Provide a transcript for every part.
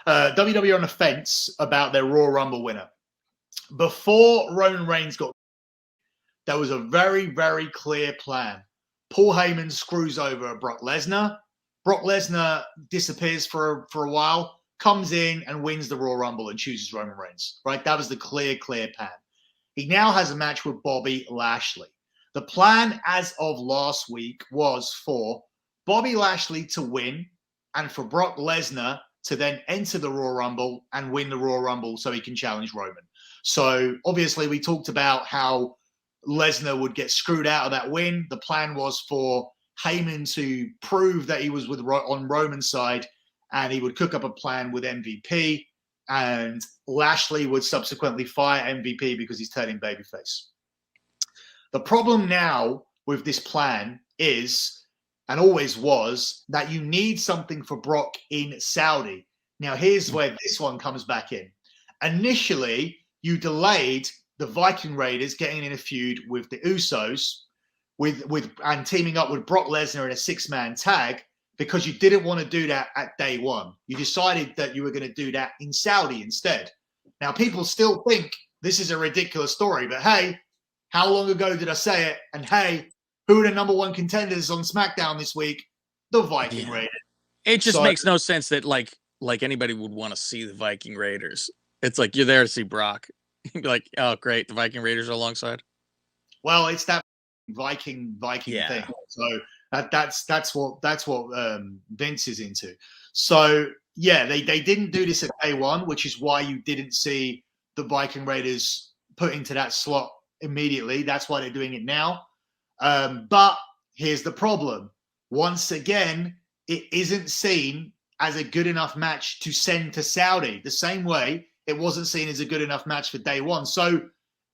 WWE on the fence about their Royal Rumble winner. Before Roman Reigns got, there was a very, very clear plan. Paul Heyman screws over Brock Lesnar. Brock Lesnar disappears for a while, comes in and wins the Royal Rumble and chooses Roman Reigns. Right? That was the clear plan. He now has a match with Bobby Lashley. The plan as of last week was for Bobby Lashley to win and for Brock Lesnar to then enter the Royal Rumble and win the Royal Rumble so he can challenge Roman. So obviously we talked about how Lesnar would get screwed out of that win. The plan was for Heyman to prove that he was on Roman's side, and he would cook up a plan with MVP, and Lashley would subsequently fire MVP because he's turning babyface. The problem now with this plan is, and always was, that you need something for Brock in Saudi. Now, here's where this one comes back in. Initially, you delayed the Viking Raiders getting in a feud with the Usos and teaming up with Brock Lesnar in a six-man tag because you didn't want to do that at day one. You decided that you were going to do that in Saudi instead. Now, people still think this is a ridiculous story, but hey, how long ago did I say it? And hey, who are the number one contenders on SmackDown this week? The Viking Raiders. It just makes no sense that like anybody would want to see the Viking Raiders. It's like you're there to see Brock. You'd be like, oh, great, the Viking Raiders are alongside. Well, it's that Viking thing. So that's what Vince is into. So yeah, they didn't do this at day one, which is why you didn't see the Viking Raiders put into that slot immediately. That's why they're doing it now. But here's the problem. Once again, it isn't seen as a good enough match to send to Saudi the same way it wasn't seen as a good enough match for day one. So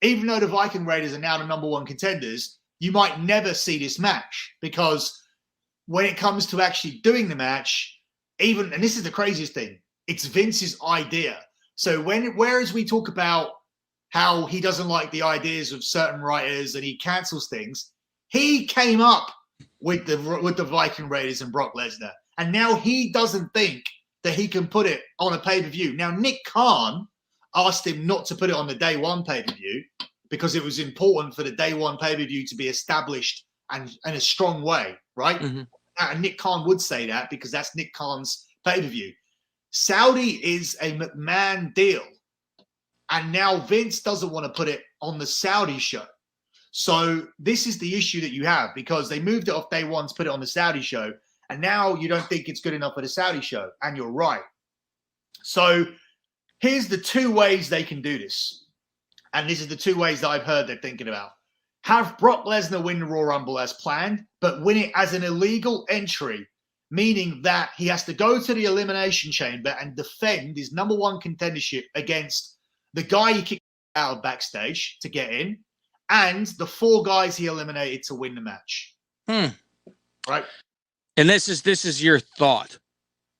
even though the Viking Raiders are now the number one contenders, you might never see this match because when it comes to actually doing the match, and this is the craziest thing, it's Vince's idea. So whereas we talk about how he doesn't like the ideas of certain writers and he cancels things, he came up with the Viking Raiders and Brock Lesnar. And now he doesn't think that he can put it on a pay-per-view. Now, Nick Khan asked him not to put it on the day one pay-per-view because it was important for the day one pay-per-view to be established and in a strong way, right? Mm-hmm. And Nick Khan would say that because that's Nick Khan's pay-per-view. Saudi is a McMahon deal. And now Vince doesn't want to put it on the Saudi show. So this is the issue that you have because they moved it off day one to put it on the Saudi show. And now you don't think it's good enough for the Saudi show. And you're right. So here's the two ways they can do this. And this is the two ways that I've heard they're thinking about. Have Brock Lesnar win the Royal Rumble as planned, but win it as an illegal entry, meaning that he has to go to the Elimination Chamber and defend his number one contendership against the guy he kicked out of backstage to get in and the four guys he eliminated to win the match. Right? And this is your thought?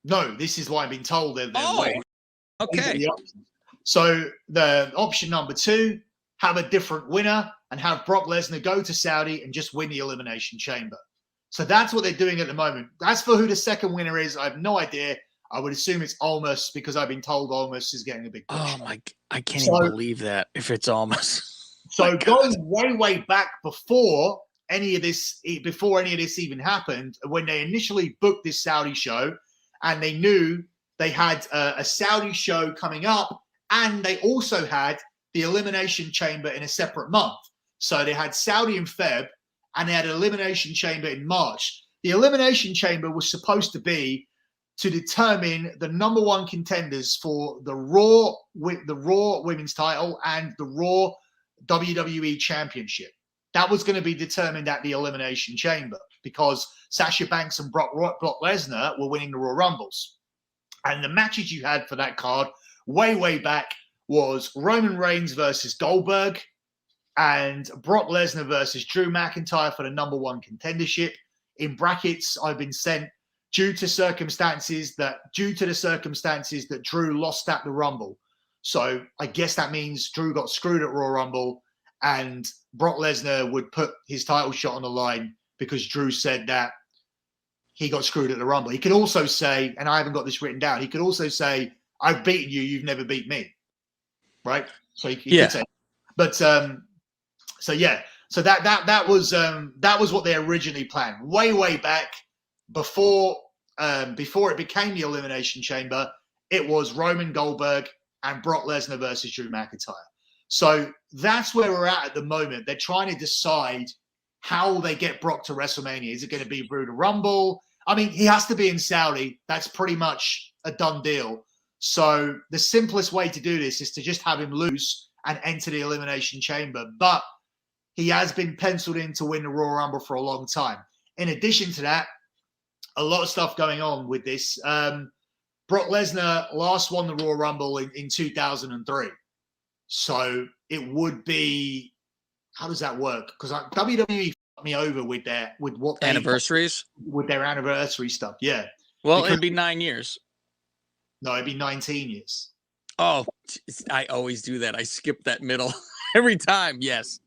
No, this is what I've been told. Okay. So the option number two, have a different winner and have Brock Lesnar go to Saudi and just win the Elimination Chamber. So that's what they're doing at the moment. As for who the second winner is, I have no idea. I would assume it's Almas because I've been told Almas is getting a big push. Oh my! I can't even believe that if it's Almas. So going way back before any of this even happened, when they initially booked this Saudi show, and they knew they had a Saudi show coming up, and they also had the Elimination Chamber in a separate month. So they had Saudi in Feb, and they had an Elimination Chamber in March. The Elimination Chamber was supposed to be to determine the number one contenders for the Raw Women's title and the Raw WWE Championship. That was going to be determined at the Elimination Chamber because Sasha Banks and Brock Lesnar were winning the Royal Rumbles. And the matches you had for that card way back was Roman Reigns versus Goldberg and Brock Lesnar versus Drew McIntyre for the number one contendership. In brackets, I've been sent due to the circumstances that Drew lost at the Rumble. So I guess that means Drew got screwed at Royal Rumble and Brock Lesnar would put his title shot on the line because Drew said that he got screwed at the Rumble. He could also say, and I haven't got this written down, he could also say, I've beaten you, you've never beat me, right? So he Yeah. could say, but so yeah, so that was what they originally planned way back before it became the Elimination Chamber. It was Roman Goldberg and Brock Lesnar versus Drew McIntyre. So that's where we're at the moment. They're trying to decide how they get Brock to WrestleMania. Is it going to be through the Rumble? I mean, he has to be in Saudi. That's pretty much a done deal. So the simplest way to do this is to just have him lose and enter the Elimination Chamber. But he has been penciled in to win the Royal Rumble for a long time. In addition to that, a lot of stuff going on with this. Brock Lesnar last won the Royal Rumble in 2003. So it would be, how does that work? Because WWE fucked me over with their anniversaries, with their anniversary stuff. Yeah. Well, it'd be 9 years. No, it'd be 19 years. Oh, I always do that. I skip that middle every time. Yes.